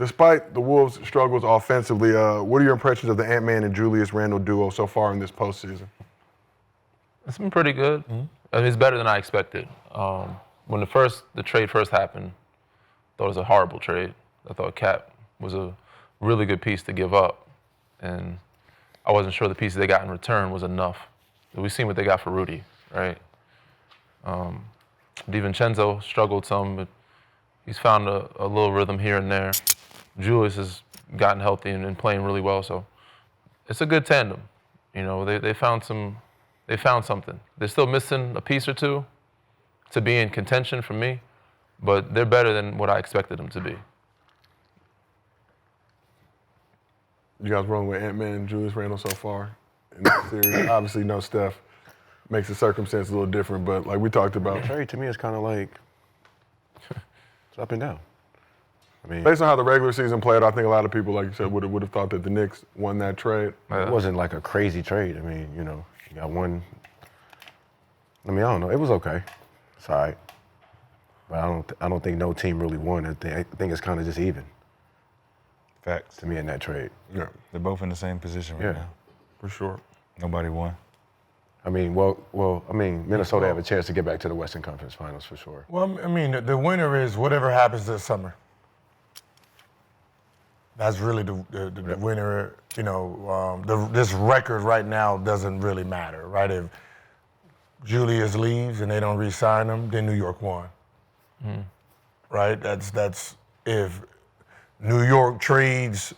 despite the Wolves' struggles offensively, what are your impressions of the Ant-Man and Julius Randle duo so far in this postseason? It's been pretty good. Mm-hmm. I mean, it's better than I expected. When the trade first happened, I thought it was a horrible trade. I thought Cap was a really good piece to give up, and I wasn't sure the pieces they got in return was enough. We've seen what they got for Rudy, right? DiVincenzo struggled some, but he's found a little rhythm here and there. Julius has gotten healthy and playing really well, so it's a good tandem. You know, they found something. They're still missing a piece or two to be in contention for me, but they're better than what I expected them to be. You guys rolling with Ant-Man and Julius Randle so far in this series? Obviously, no Steph. Makes the circumstance a little different, but like we talked about. The trade to me is kind of like it's up and down. I mean, based on how the regular season played, I think a lot of people, like you said, would have thought that the Knicks won that trade. It wasn't like a crazy trade. I mean, you know, you got one. I mean, I don't know. It was okay. It's all right. But I don't think no team really won. I think it's kind of just even. Facts. To me in that trade. Yeah. They're both in the same position right now. For sure. Nobody won. I mean, Minnesota have a chance to get back to the Western Conference Finals for sure. Well, I mean, the winner is whatever happens this summer. That's really the winner. You know, this record right now doesn't really matter, right? If Julius leaves and they don't re-sign him, then New York won. Mm. Right? That's if New York trades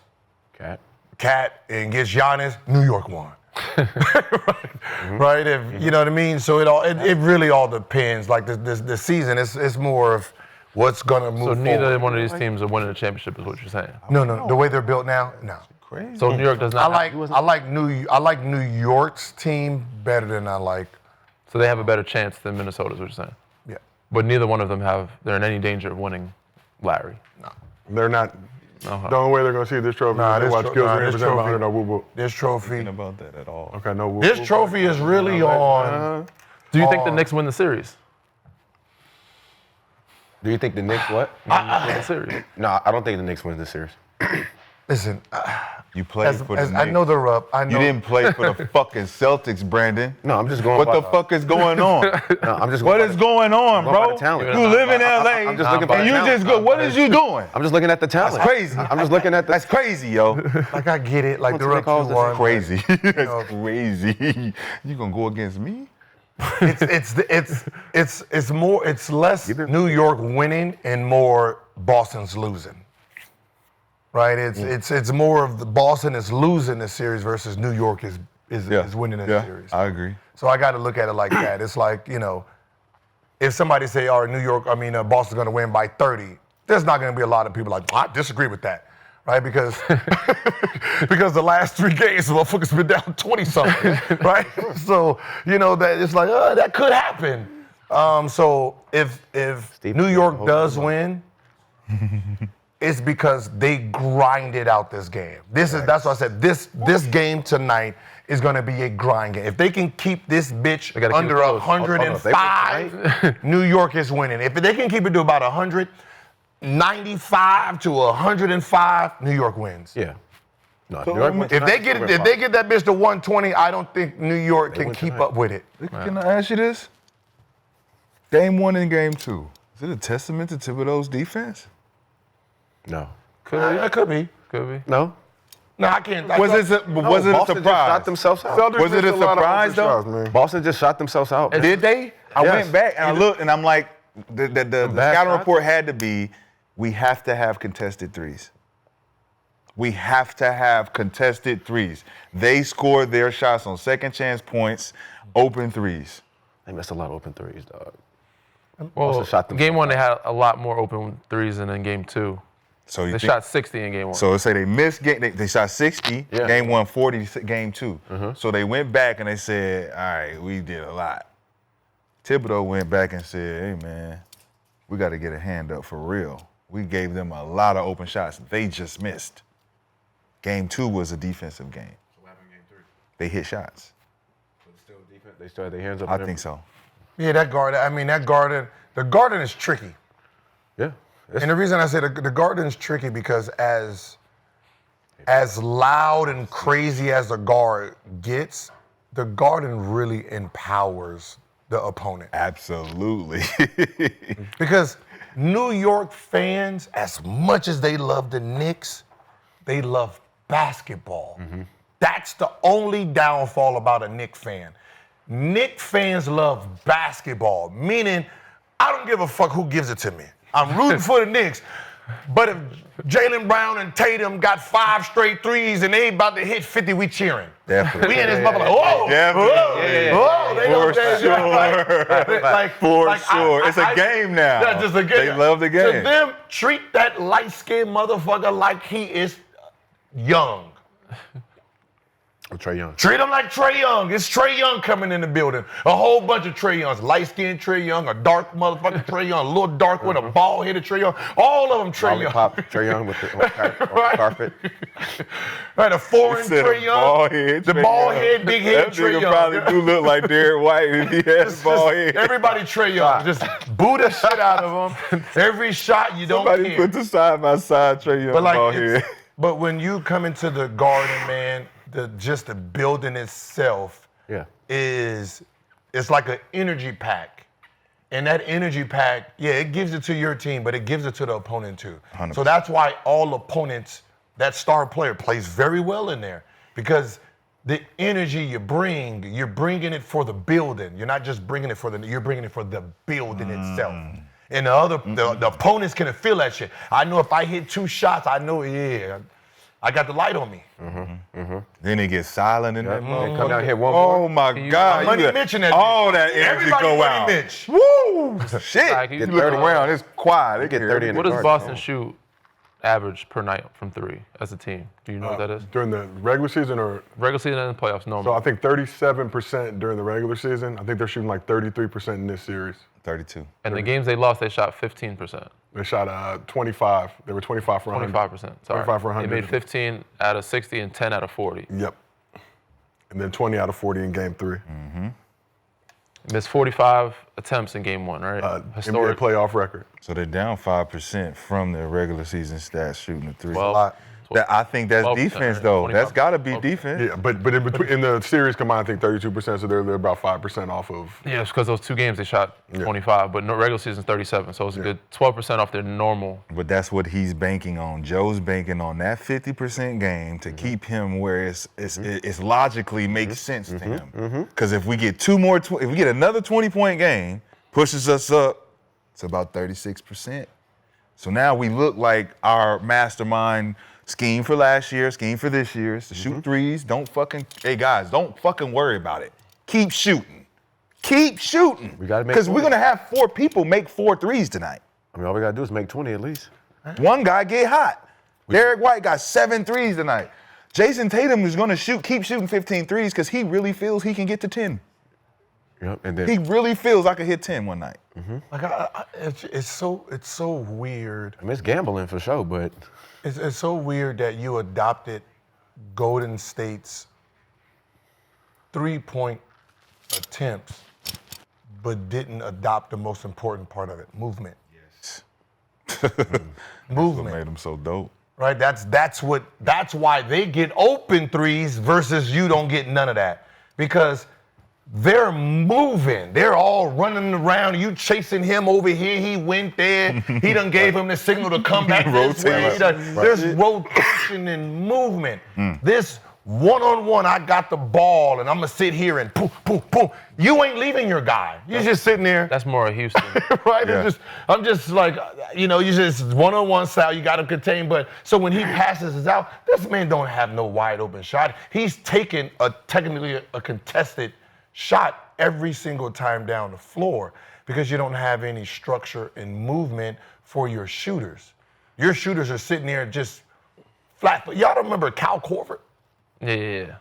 Cat and gets Giannis, New York won. Right? Mm-hmm. Right? If you know what I mean. So it really all depends. Like the season, it's more of what's gonna move. So neither forward. one of these teams are winning a championship, is what you're saying? No. The way they're built now, no. Crazy. So New York does not. I like New York's team better than I like. So they have a better chance than Minnesota, is what you're saying? Yeah. But neither one of them they're in any danger of winning Larry. No. They're not. Uh-huh. The only way they're going to see this trophy is they watch Gilbert Arenas present behind no woo-woo. This trophy. Thinking about that at all. Okay, no woo-woo. This trophy is really on. Do you think the Knicks win the series? Do you think the Knicks what? Win the series? No, I don't think the Knicks win this series. Listen. You played for the Knicks. I know they're up. I know. You didn't play for the fucking Celtics, Brandon. No, I'm just going. What the fuck is going on? No, I'm just. What is going on, bro? You live in LA. I'm just looking for and you talent. just go. What is you doing? I'm just looking at the talent. That's crazy. I'm just looking at the. That's crazy, yo. Like I get it. Like they're up 2-1. That's crazy. That's crazy. You gonna go against me? It's more. It's less New York winning and more Boston's losing. Right? It's more of the Boston is losing this series versus New York is winning this series. I agree. So I got to look at it like that. It's like, you know, if somebody say, "Oh, Boston's going to win by 30," there's not going to be a lot of people like, I disagree with that, right? Because because the last 3 games, the motherfuckers been down 20-something, right? So you know that it's like, that could happen. So if New York does win. It's because they grinded out this game. That's why I said this game tonight is going to be a grind game. If they can keep this bitch under 105, New York is winning. If they can keep it to about 100, 95 to 105, New York wins. Yeah. No, if they get that bitch to 120, I don't think New York can keep up with it. Can I ask you this? Game 1 and Game 2. Is it a testament to Thibodeau's defense? No. Could be. No. No, I can't. Was it a Boston surprise? Just shot themselves out. Was it a surprise though? Boston just shot themselves out. Did they? I went back and I looked and I'm like, the scouting report had to be, we have to have contested threes. We have to have contested threes. They scored their shots on second chance points, open threes. They missed a lot of open threes, dog. Well, Game 1 they had a lot more open threes than in Game 2. So they shot 60 in Game 1. So let's say they missed they shot 60, Game 1, 40, Game 2. Mm-hmm. So they went back and they said, all right, we did a lot. Thibodeau went back and said, hey man, we got to get a hand up for real. We gave them a lot of open shots. They just missed. Game 2 was a defensive game. So what happened in Game 3? They hit shots. But still defense, they still had their hands up. I think so. Yeah, the Garden is tricky. Yeah. And the reason I say the Garden's tricky because as loud and crazy as the guard gets, the Garden really empowers the opponent. Absolutely. Because New York fans, as much as they love the Knicks, they love basketball. That's the only downfall about a Knicks fan. Knicks fans love basketball, meaning I don't give a fuck who gives it to me. I'm rooting for the Knicks, but if Jalen Brown and Tatum got 5 straight threes and they about to hit 50, we cheering. Definitely. We in this bubble like, whoa, Definitely. whoa, they For sure. sure. It's a game now. That's just a game. They love the game. To them, treat that light-skinned motherfucker like he is young. Trae Young. Treat him like Trae Young. It's Trae Young coming in the building. A whole bunch of Trae Youngs. Light-skinned Trae Young, a dark motherfucking Trae Young, a little dark one, a bald-headed Trae Young. All of them Trae Young. Lollipop Trae Young with the on the carpet. Right, a foreign Said Trae Young. bald-head The Trae bald Young. head, big head That Trae nigga Young. probably do look like Derek White if he had a bald head. Everybody Trae Young. Just boo the shit out of them. Every shot you don't Somebody care. put the side-by-side Trae Young But bald head. but when you come into the Garden, man, just the building itself is it's like an energy pack. And that energy pack, it gives it to your team, but it gives it to the opponent too. 100%. So that's why all opponents, that star player plays very well in there because the energy you're bringing it for the building. You're not just bringing it you're bringing it for the building itself. And the opponents can feel that shit. I know if I hit 2 shots, I know, I got the light on me. Then it gets silent in that They motherfucker. come down here one Oh my God. Money You got Mitch in that all bitch. that energy Everybody go Money out. Mitch. Woo! Shit. Like, You you look get- around, it's quiet. They get get 30 in What the does guard. Boston shoot average per night from 3 as a team? Do you know what that is? During the regular season or Regular season and the playoffs, so normally. I think 37% during the regular season. I think they're shooting like 33% in this series. 32. And the games they lost, they shot 15%. They shot 25. They were 25 for 100. 25%. Sorry. 25 for 100. They made 15 out of 60 and 10 out of 40. Yep. And then 20 out of 40 in game 3. Missed 45 attempts in game 1, right? NBA Historic. playoff record. So they're down 5% from their regular season stats shooting the 3. 12. I think that's 12%, defense, right? though. 25. That's got to be defense. Yeah, but in between in the series combined, I think 32%. So they're about 5% off of. Yeah, it's because those 2 games they shot 25, but no regular season's 37, so it's a good 12% off their normal. But that's what he's banking on. Joe's banking on that 50% game to keep him where it's logically makes sense to him. Because if we get if we get another 20-point game, pushes us up to about 36%. So now we look like our mastermind scheme for last year, scheme for this year is to shoot threes. Hey guys, don't fucking worry about it. Keep shooting. Keep shooting. We gotta make Because we're 20. going to have 4 people make 4 threes tonight. I mean, all we gotta do is make 20 at least. One guy get hot. Derek White got 7 threes tonight. Jason Tatum is going to keep shooting 15 threes because he really feels he can get to 10. Yep. And then He really feels I could hit 10 one night. Like it's so weird. I mean, it's gambling for sure, but It's so weird that you adopted Golden State's 3-point attempts, but didn't adopt the most important part of it: movement. Yes. Movement. What made him so dope. Right? That's why they get open threes versus you don't get none of that. Because they're moving. They're all running around. You chasing him over here. He went there. He done gave him the signal to come back this way. There's rotation and movement. This one-on-one, I got the ball, and I'm going to sit here and poof, poof, poof. You ain't leaving your guy. You're just sitting there. That's more of Houston. Right? Yeah. I'm just like, you just one-on-one style, you got him contained. But so when he passes it out, this man don't have no wide open shot. He's taking technically a contested shot every single time down the floor because you don't have any structure and movement for your shooters. Your shooters are sitting there just flat. But y'all don't remember Cal Korver? Yeah.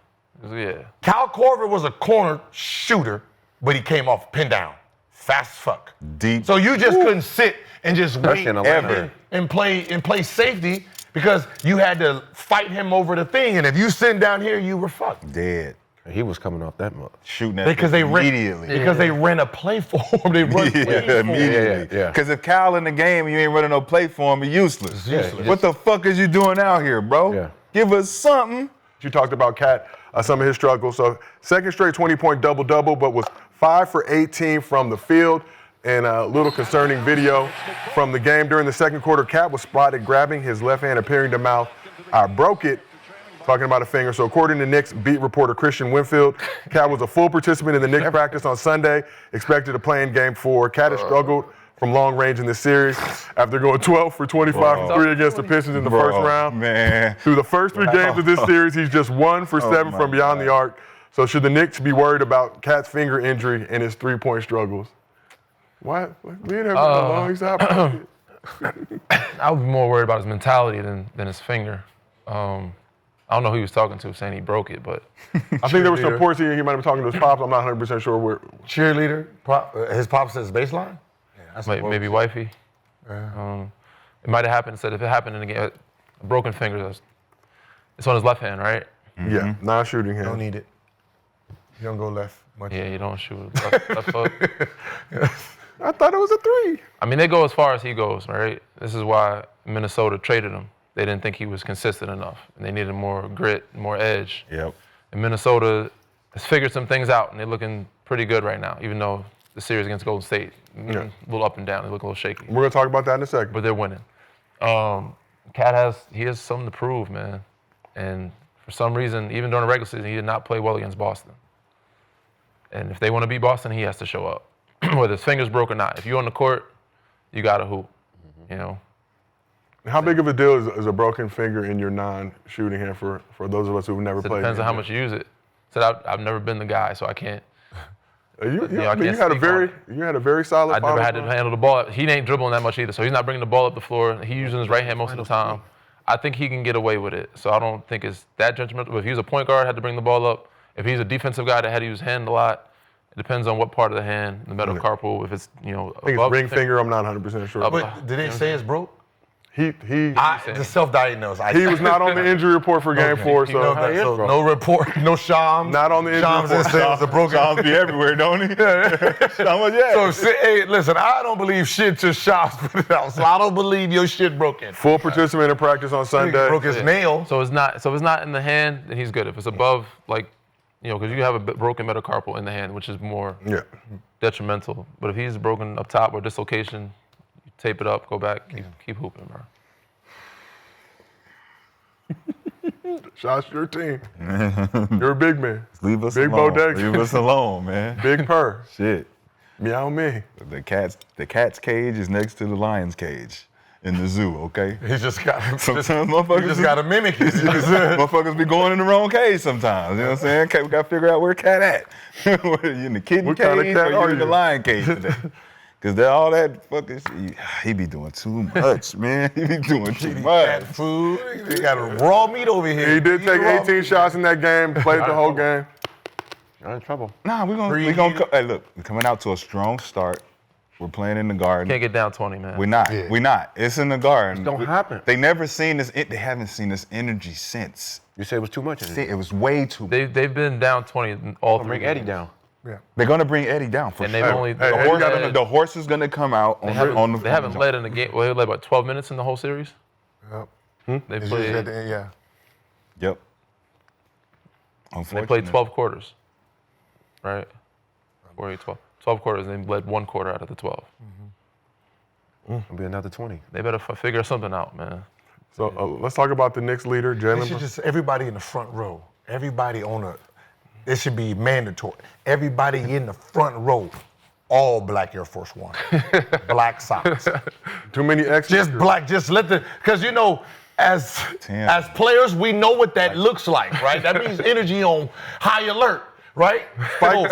Cal Korver was a corner shooter, but he came off pin down. Fast as fuck. Deep. So you just couldn't sit and just wait in Atlanta. and play safety because you had to fight him over the thing. And if you sitting down here, you were fucked. Dead. He was coming off that much. Shooting at Because they immediately. Because they ran a play for him. They run plays for him. Immediately. Yeah. Because if Kyle in the game and you ain't running no play for him, he's useless. What the fuck is you doing out here, bro? Yeah. Give us something. You talked about Cat, some of his struggles. So second straight 20-point double-double, but was 5 for 18 from the field. And a little concerning video from the game. During the second quarter, Cat was spotted grabbing his left hand, appearing to mouth, "I broke it," talking about a finger. So according to Knicks beat reporter Christian Winfield, Cat was a full participant in the Knicks practice on Sunday, expected to play in Game 4. Cat has struggled from long range in this series after going 12 for 25 from 3 against the Pistons in the first round. Man. Through the first 3 games of this series, he's just 1 for 7 from beyond the arc. So should the Knicks be worried about Cat's finger injury and his 3-point struggles? Why? We didn't have a long shot. I would be more worried about his mentality than his finger. I don't know who he was talking to saying he broke it, but I think there was some reports he might have been talking to his pops. I'm not 100% sure where. Cheerleader. His pop says baseline? maybe wifey. It might have happened. Said if it happened in a game, a broken finger, it's on his left hand, right? Yeah, non-shooting hand. Don't need it. You don't go left much. Yeah, you don't shoot left foot. I thought it was a 3. I mean, they go as far as he goes, right? This is why Minnesota traded him. They didn't think he was consistent enough, and they needed more grit, more edge. Yep. And Minnesota has figured some things out, and they're looking pretty good right now, even though the series against Golden State, a little up and down. They look a little shaky. We're going to talk about that in a second. But they're winning. Cat has something to prove, man. And for some reason, even during the regular season, he did not play well against Boston. And if they want to beat Boston, he has to show up, whether his finger's broke or not. If you're on the court, you got to hoop, you know. How big of a deal is a broken finger in your non-shooting hand for those of us who've never It played? depends on how much you use it. Said I've never been the guy, so I can't. You I can't had a speak very solid. I never had to handle the ball. He ain't dribbling that much either, so he's not bringing the ball up the floor. He's using his right hand most of the time. I think he can get away with it, so I don't think it's that judgmental. But if he's a point guard, had to bring the ball up. If he's a defensive guy that had to use hand a lot, it depends on what part of the hand, the metacarpal. If it's I think it's ring finger. I'm not 100% sure. But did they say it's broke? The self-diagnosed. he was not on the injury report for Game 4, so, no report, no Shams. Not on the injury Shams report. didn't say it was a broken. Shams be everywhere, don't he? So, hey, listen, I don't believe shit till Shams put it out. So I don't believe your shit broken. Full participant in practice on Sunday. Broke his nail. So if it's not in the hand, then he's good. If it's above, because you have a broken metacarpal in the hand, which is more detrimental. But if he's broken up top or dislocation, you tape it up, go back, keep hooping, bro. Shots your team. You're a big man. Leave us Big alone. bodega. Leave us alone, man. Big purr. Shit. Meow me. The cat's cage is next to the lion's cage in the zoo, okay? He just got Sometimes motherfuckers got to mimic it. motherfuckers be going in the wrong cage sometimes. You know what I'm saying? We got to figure out where cat at. You in the kitten What cage kind of cat or are you in the you? lion cage today? Because all that fucking shit, he be doing too much, man. He be doing too much. Cat food. He got a raw meat over here. He did take 18 shots in that game, played the whole game. You're in trouble. Nah, we gonna hey, look, we're coming out to a strong start. We're playing in the garden. Can't get down 20, man. We're not. Yeah. We're not. It's in the garden. It don't happen. They never seen this. They haven't seen this energy since. You said it was too much. It was way too much. They've been down 20 in all three Bring Eddie games. down. They're gonna bring Eddie down for And sure. they've only The horse is gonna come out They on the. haven't led in the game. Well, they led about 12 minutes in the whole series. Yep. They It's played. usually at the end, yeah. Yep. They played 12 quarters, right? 12 quarters, and they led one quarter out of the 12. It'll be another 20. They better figure something out, man. So let's talk about the Knicks leader, They Jalen should Bruson. just everybody in the front row. Everybody it should be mandatory. Everybody in the front row, all black Air Force One, black socks. Too many extras. Just black. Just because as players, we know what that looks like, right? That means energy on high alert, right?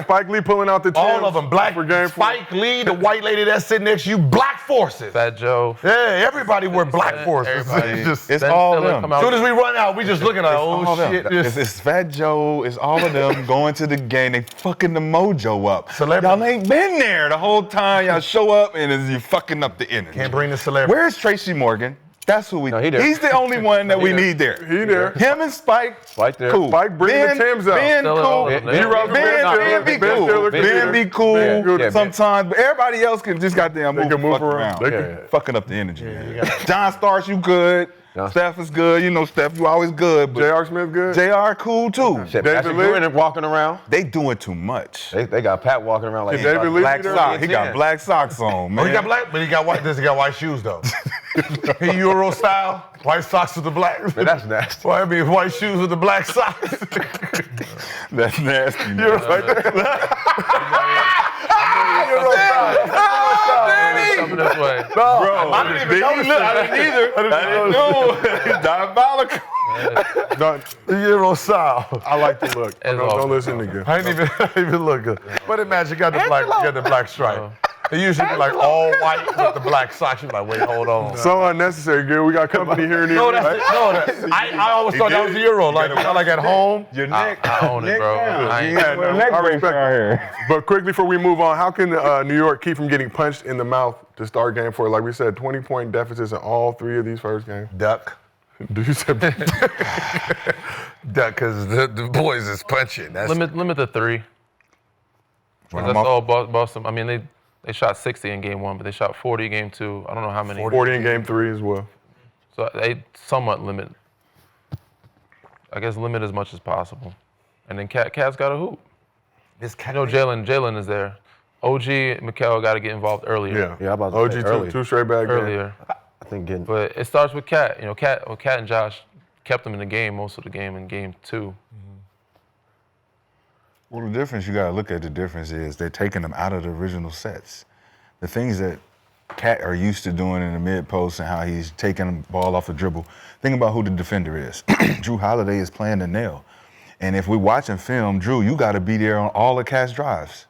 Spike Lee pulling out the All Timbs of them, black. for Game 4. Spike Lee, the white lady that's sitting next to you, black forces. Fat Joe. Yeah, everybody wear black forces. Everybody. Just, It's Ben all Stiller them. come as out. soon as we run out, we just looking at All oh them. shit. It's Fat Joe. It's all of them going to the game. They fucking the mojo up. Celebrity. Y'all ain't been there the whole time. Y'all show up and you fucking up the energy. Can't bring the celebrity. Where's Tracy Morgan? That's who we. No, he there. He's the only one that we need there. He there. Him and Spike. Spike there. Cool. Spike bring the Timbs out. Ben Still cool. in all Ben of them. be cool. Ben be cool Yeah, sometimes, but everybody else can just goddamn They can move around. They can- Fucking up the energy, man. John Starks, you good. Steph is good. You know, Steph, you always good. But J.R. Smith good? JR cool too. Shit, David Patrick Lee? Ewing walking around. They doing too much. They got Pat walking around like Did David Lee Black be there? socks. He got black socks on, man. Oh, he got black, but he got white. Does he got white shoes though? He Euro style, white socks with the black. Man, that's nasty. Well, I mean, white shoes with the black socks. That's nasty. Man. Euro right there. Euro style. Coming this way. Bro, I didn't even notice I didn't either. I didn't know. It's diabolical. No, Euro style. I like the look. As Don't always. listen to good. I didn't even look good. But imagine you got the black stripe. It usually be like all white with the black socks. You're like, wait, hold on. So unnecessary, Gil. We got company here in the No, I always thought that was the Euro. Like at home. Your neck. I own it, bro. I ain't- Yeah, no, neck I brace respect out it. here. But quickly before we move on, how can New York keep from getting punched in the mouth to start game 4? Like we said, 20-point deficits in all 3 of these first games. Duck. Do you say Duck, because the boys is punching. That's Limit the 3. That's all Boston. I mean, they shot 60 in game 1, but they shot 40 in game 2. I don't know how many. 40 in game 3 as well? So they somewhat limit. I guess limit as much as possible. And then Cat's got a hoop. this You know, Jalen is there. OG and Mikal got to get involved earlier. Yeah. Yeah, I'm about to OG say two, early. 2 straight back games. Earlier. I think getting. But it starts with Cat. You know, Cat and Josh kept them in the game most of the game in game 2. Well, the difference, you gotta look at the difference is they're taking them out of the original sets. The things that Cat are used to doing in the mid post and how he's taking the ball off the dribble. Think about who the defender is. Drew Holiday is playing the nail. And if we're watching film, Drew, you gotta be there on all the Cat's drives.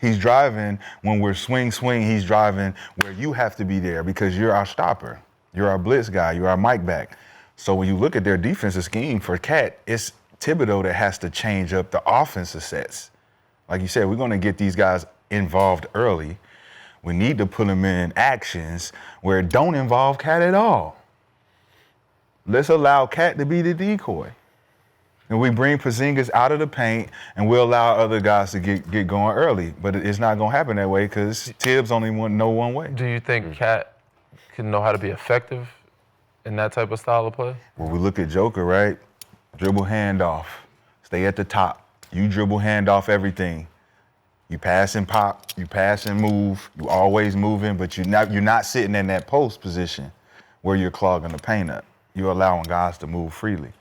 He's driving when we're swing, he's driving where you have to be there because you're our stopper. You're our blitz guy, you're our mic back. So when you look at their defensive scheme for Cat, it's Thibodeau that has to change up the offensive sets. Like you said, we're gonna get these guys involved early. We need to put them in actions where it don't involve Cat at all. Let's allow Cat to be the decoy. And we bring Porzingis out of the paint and we'll allow other guys to get going early. But it's not gonna happen that way because Tibbs only know one way. Do you think Cat can know how to be effective in that type of style of play? When we look at Joker, right? Dribble handoff. Stay at the top. You dribble handoff everything. You pass and pop, you pass and move, you always moving, but you're not sitting in that post position where you're clogging the paint up. You're allowing guys to move freely.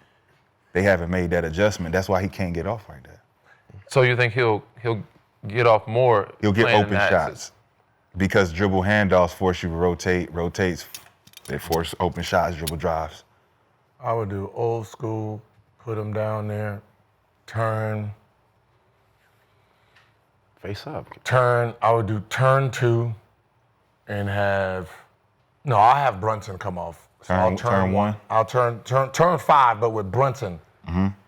They haven't made that adjustment. That's why he can't get off like that. So you think he'll get off more? He'll get playing in open that shots because dribble handoffs force you to rotates. They force open shots, dribble drives. I would do old school, put them down there, turn. Face up. I would do turn 2 and I'll have Brunson come off. So I'll Turn 1. I'll turn 5, but with Brunson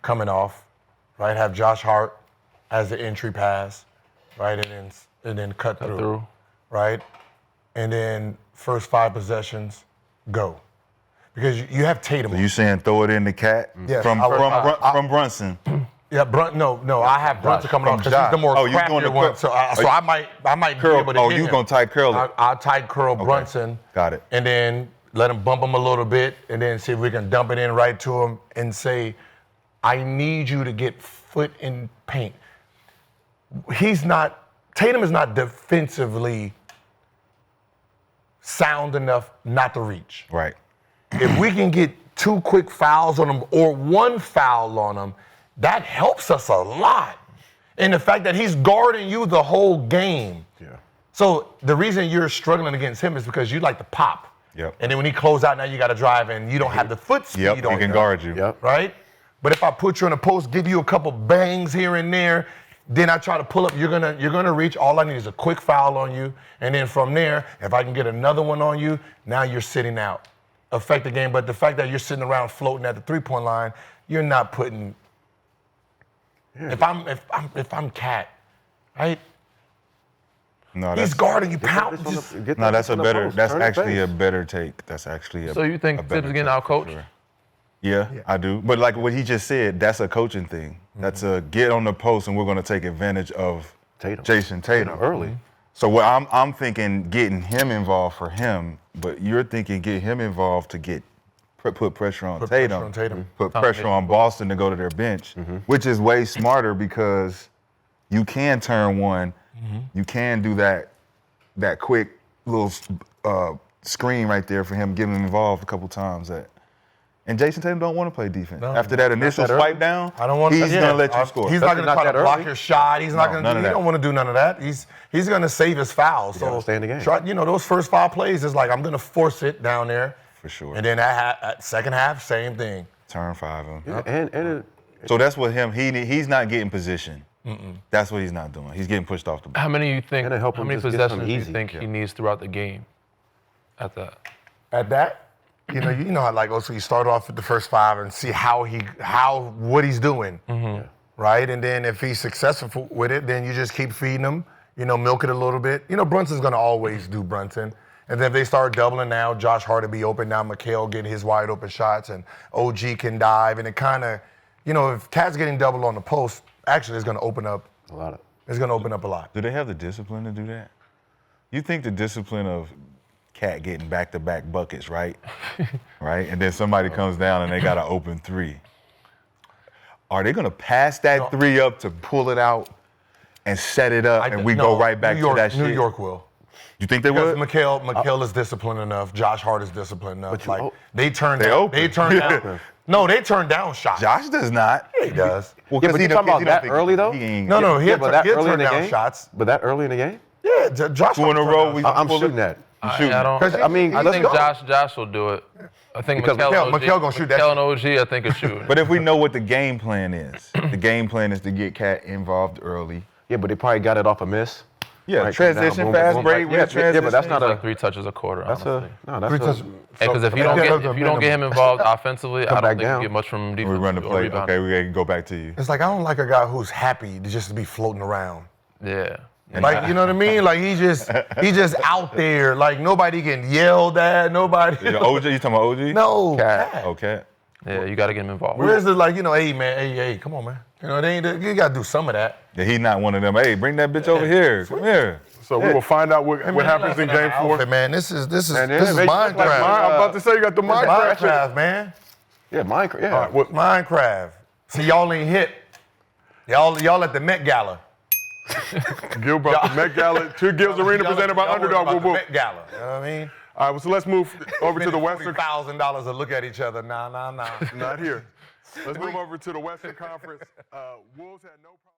coming off, right? Have Josh Hart as the entry pass, right? And then cut through, right? And then first 5 possessions, go. Because you have Tatum. So you saying throw it in the Cat Yes, from Brunson? Yeah, no, I have Brunson coming off because Josh. he's the more Oh, you doing craftier the one. curl- So I might Curl. be able to Oh, hit you him. gonna tight curl it? I'll tight curl Brunson. Got it. And then let him bump him a little bit, and then see if we can dump it in right to him and say, I need you to get foot in paint. Tatum is not defensively sound enough not to reach. Right. If we can get 2 quick fouls on him or 1 foul on him, that helps us a lot. And the fact that he's guarding you the whole game. Yeah. So the reason you're struggling against him is because you like to pop. Yep. And then when he closes out, now you got to drive, and you don't have the foot speed Yep, on he can you, guard you. Yep. right? But if I put you in a post, give you a couple bangs here and there, then I try to pull up, you're gonna reach. All I need is a quick foul on you, and then from there, if I can get another one on you, now you're sitting out. Affect the game, but the fact that you're sitting around floating at the 3-point line, you're not putting. Yeah. If I'm Cat, right? No, He's that's guarding you, pound. no, that's a better. That's actually a better take. That's actually a. So you think a better Tibbs getting take out for coached? sure. Yeah, I do. But like what he just said, that's a coaching thing. That's a get on the post and we're going to take advantage of Jason Tatum early. So what I'm thinking, getting him involved for him, but you're thinking get him involved to get put pressure on Tatum, put pressure on Boston to go to their bench, which is way smarter because you can turn one, you can do that quick little screen right there for him, get him involved a couple times. And Jason Tatum don't want to play defense. After that initial swipe down, I don't want. He's gonna let you score. He's not gonna try to block your shot. He's not gonna. He that. don't want to do none of that. He's gonna save his fouls. So stay in the game. Try, those first 5 plays is like I'm gonna force it down there. For sure. And then at second half, same thing. Turn 5 him. Yeah, So that's what he's not getting position. That's what he's not doing. He's getting pushed off the ball. How many help how him many just get possessions some do you easy. think he needs throughout the game? At that. At that, you know how like also you start off with the first 5 and see what he's doing, right? And then if he's successful with it, then you just keep feeding him. Milk it a little bit. Brunson's gonna always do Brunson. And then if they start doubling now, Josh Hart will be open now, Mikal getting his wide open shots, and OG can dive, and it kind of, if Cat's getting doubled on the post, actually it's gonna open up a lot. It's gonna open up a lot. Do they have the discipline to do that? You think the discipline of Cat getting back-to-back buckets, right? Right? And then somebody comes down and they got an open 3. Are they going to pass that 3 up to pull it out and set it up and we go right back to that shit? New York will. You think they would? Mikal is disciplined enough. Josh Hart is disciplined enough. They turn down. No, they turn down shots. Josh does not. Yeah, he does. Well, Yeah, but you talking about that early though? No, he'll turn down shots. But that early in the game? Yeah, Josh. 2 in a row. I'm shooting that. I think Josh will do it. I think Mikal gonna shoot that. Mikal and OG, I think, is shooting. But if we know what the game plan is, the game plan is to get Cat involved early. Yeah, but they probably got it off a miss. Yeah, Right, transition, boom, fast boom, break, yeah, transition. but that's not It's like 3 touches a quarter. That's honestly. because if you don't get him involved offensively, I don't think you get much from him defensively. We run the play. Okay, we gotta go back to you. It's like I don't like a guy who's happy just to be floating around. Yeah. Like, you know what I mean? Like he's just out there. Like nobody getting yelled at. Nobody. Yeah, OG, you talking about OG? No. Cat. Okay. Yeah, you got to get him involved. Where's the hey man, hey, come on man. You got to do some of that. Yeah, he's not one of them. Hey, bring that bitch over here. Come here. So we will find out what happens in Game 4. Man, this is Minecraft. Minecraft. I'm about to say you got the Minecraft. Minecraft, man. Yeah, Minecraft. Yeah. Minecraft. See, y'all ain't hit. Y'all at the Met Gala. Gilbert, the Met Gala, 2 Gilbs Arena presented by Underdog. About the Met Gala. You know what I mean? All right, well, so let's move over to the Western. $40,000 to look at each other. Nah. Not here. Let's move over to the Western Conference. Wolves had no problem.